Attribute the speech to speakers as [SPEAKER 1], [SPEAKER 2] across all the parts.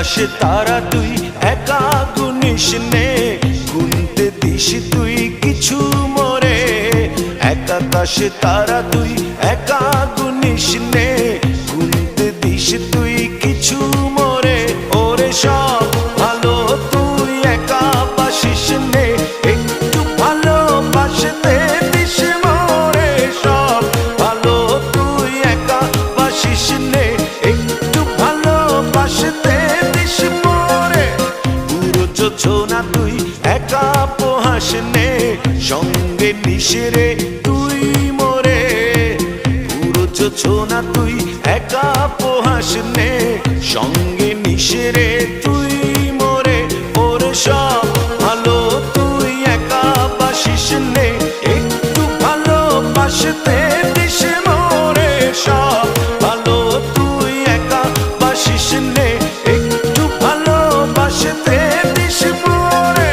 [SPEAKER 1] আকাশে তারা তুই একা গুনিস নে, গুনতে দিস তুই কিছু মোরে। এক আকাশে তারা তুই একা গুনিস নে, গুনতে দিস তুই কিছু মোরে। ওরে সব ভালো তুই একা বাসিস নে, একটু ভালোবাসতে দিস মোরে। সব ভালো তুই একা বাসিস নে, একটু ভালোবাসতে দিস মোরে। পুরো যোছনা তুই একা পোহাস নে, সঙ্গে নিশিরে তুই মোরে। পুরো যোছনা তুই একা পোহাস নে, সঙ্গে নিশিরে তুই মোরে। ওরে সব ভালো তুই একা বাসিস নে, একটু ভালোবাসতে দিস মোরে। সব ভালো তুই একা বাসিস নে, একটু ভালোবাসতে দিস মোরে।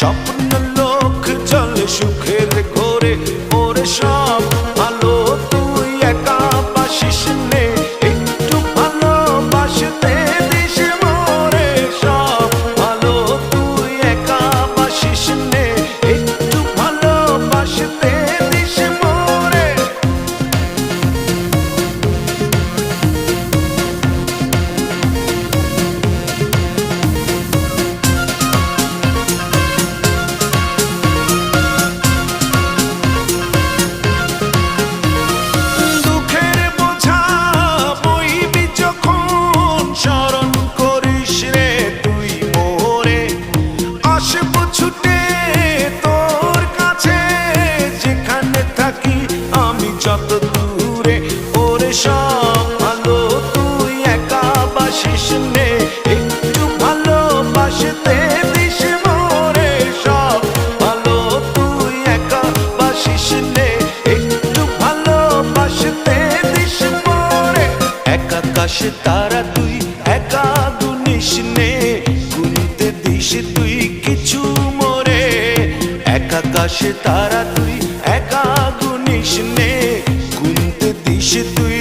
[SPEAKER 1] স্বপ্ন লোক চলে সুখের ঘরে। ওরে সব ভালো তুই একা বাসিস নে, একটু ভালোবাসতে দিস মোরে। সব ভালো তুই একা বাসিস নে, একটু ভালোবাসতে দিস মোরে। ছুটে তোর কাছে যেখানে থাকি আমি যত দূরে। ওরে সব ভালো তুই একা বাসিস নে, একটু ভালোবাসতে দিস মোরে। সব ভালো তুই একা বাসিস নে, একটু ভালোবাসতে দিস মোরে। এক আকাশে তারা তুই একা গুনিস নে, গুনতে দিস তুই কিছু মোরে। এক আকাশে তারা তুই একা গুনিস নে, গুনতে দিস তুই